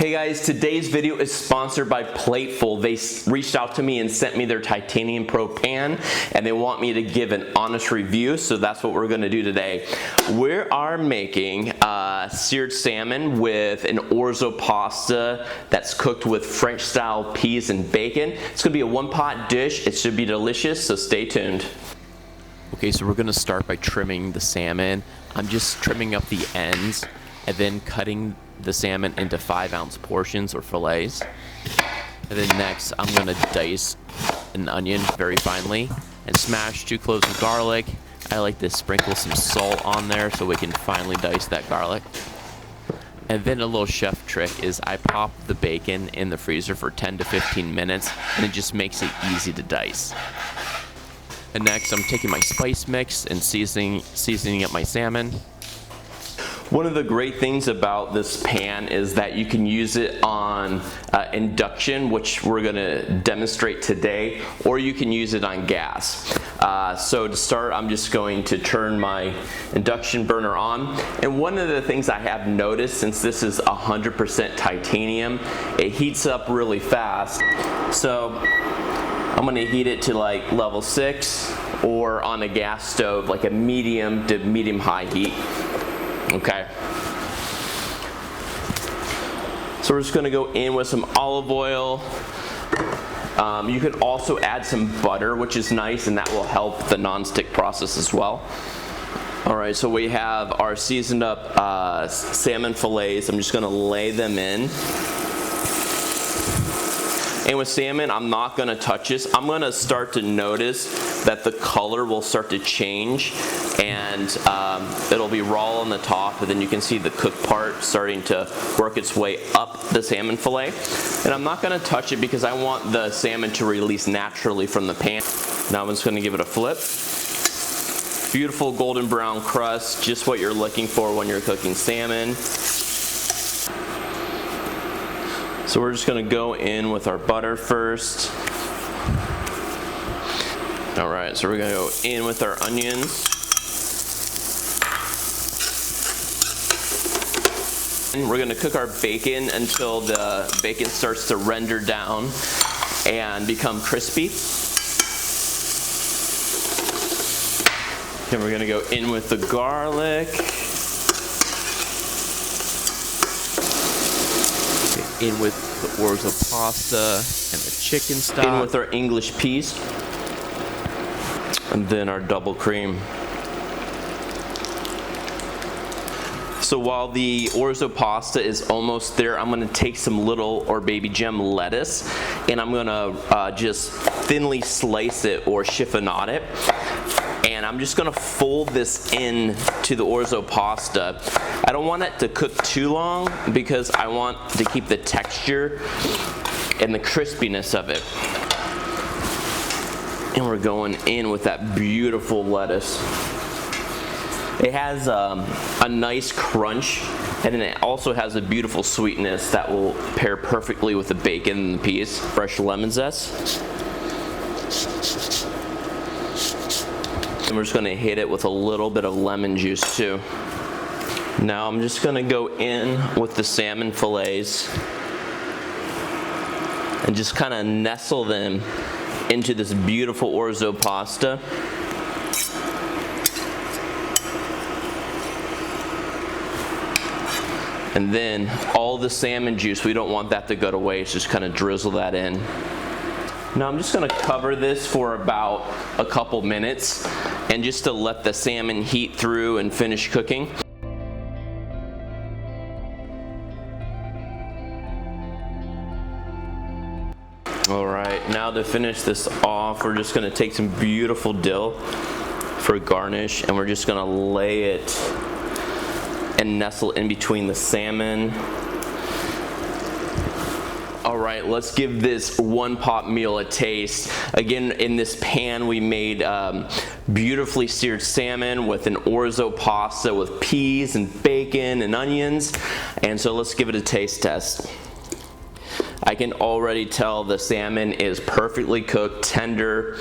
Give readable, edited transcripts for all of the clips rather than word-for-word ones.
Hey guys, today's video is sponsored by Plateful. They reached out to me and sent me their Titanium Pro pan, and they want me to give an honest review, so that's what we're gonna do today. We are making seared salmon with an orzo pasta that's cooked with French style peas and bacon. It's gonna be a one-pot dish. It should be delicious, so stay tuned. Okay, so we're gonna start by trimming the salmon. I'm just trimming up the ends and then cutting the salmon into 5-ounce portions or fillets. And then next, I'm gonna dice an onion very finely and smash 2 cloves of garlic. I like to sprinkle some salt on there so we can finely dice that garlic. And then a little chef trick is I pop the bacon in the freezer for 10 to 15 minutes, and it just makes it easy to dice. And next, I'm taking my spice mix and seasoning up my salmon. One of the great things about this pan is that you can use it on induction, which we're gonna demonstrate today, or you can use it on gas. So to start, I'm just going to turn my induction burner on. And one of the things I have noticed, since this is 100% titanium, it heats up really fast. So I'm gonna heat it to like level 6, or on a gas stove, like a medium to medium high heat. Okay. So we're just gonna go in with some olive oil. You can also add some butter, which is nice, and that will help the non-stick process as well. All right, so we have our seasoned up salmon fillets. I'm just gonna lay them in. And with salmon, I'm not gonna touch this. I'm gonna start to notice that the color will start to change, and it'll be raw on the top, and then you can see the cooked part starting to work its way up the salmon fillet. And I'm not gonna touch it because I want the salmon to release naturally from the pan. Now I'm just gonna give it a flip. Beautiful golden brown crust, just what you're looking for when you're cooking salmon. So we're just gonna go in with our butter first. All right, so we're gonna go in with our onions. And we're gonna cook our bacon until the bacon starts to render down and become crispy. Then we're gonna go in with the garlic. In with the orzo pasta and the chicken stock. In with our English peas. And then our double cream. So while the orzo pasta is almost there, I'm gonna take some little or baby gem lettuce, and I'm gonna just thinly slice it or chiffonade it. And I'm just gonna fold this in to the orzo pasta. I don't want it to cook too long because I want to keep the texture and the crispiness of it. And we're going in with that beautiful lettuce. It has a nice crunch, and then it also has a beautiful sweetness that will pair perfectly with the bacon and the peas. Fresh lemon zest. And we're just gonna hit it with a little bit of lemon juice too. Now I'm just gonna go in with the salmon fillets and just kind of nestle them into this beautiful orzo pasta. And then all the salmon juice, we don't want that to go to waste, just kind of drizzle that in. Now I'm just gonna cover this for about a couple minutes, and just to let the salmon heat through and finish cooking. All right, now to finish this off, we're just gonna take some beautiful dill for garnish, and we're just gonna lay it and nestle in between the salmon. All right, let's give this one-pot meal a taste. Again, in this pan, we made beautifully seared salmon with an orzo pasta with peas and bacon and onions. And so let's give it a taste test. I can already tell the salmon is perfectly cooked, tender.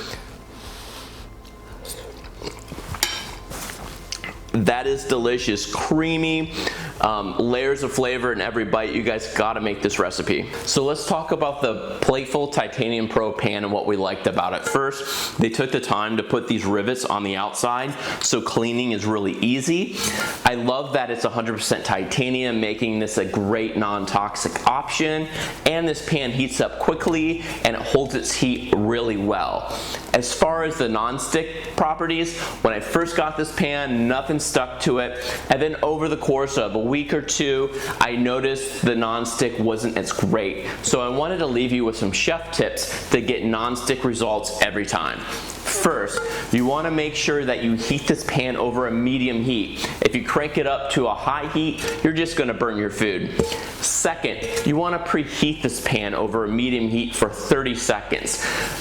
That is delicious, creamy, layers of flavor in every bite. You guys gotta make this recipe. So let's talk about the Plateful Titanium Pro pan and what we liked about it. First, they took the time to put these rivets on the outside, so cleaning is really easy. I love that it's 100% titanium, making this a great non-toxic option. And this pan heats up quickly and it holds its heat really well. As far as the non-stick properties, when I first got this pan, nothing stuck to it. And then over the course of a week or two, I noticed the non-stick wasn't as great. So I wanted to leave you with some chef tips to get non-stick results every time. First, you want to make sure that you heat this pan over a medium heat. If you crank it up to a high heat, you're just going to burn your food. Second, you want to preheat this pan over a medium heat for 30 seconds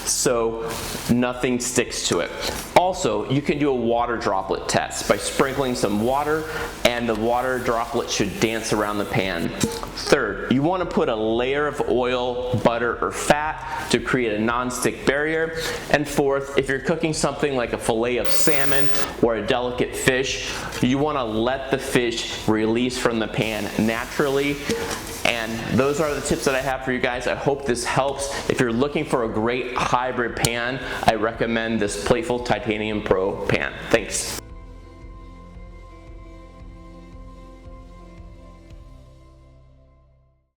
so nothing sticks to it. Also, you can do a water droplet test by sprinkling some water, and the water droplet should dance around the pan. Third, you want to put a layer of oil, butter, or fat to create a non-stick barrier. And fourth, if you're cooking something like a fillet of salmon or a delicate fish, you want to let the fish release from the pan naturally. And those are the tips that I have for you guys. I hope this helps. If you're looking for a great hybrid pan, I recommend this Plateful Titanium Pro pan. Thanks.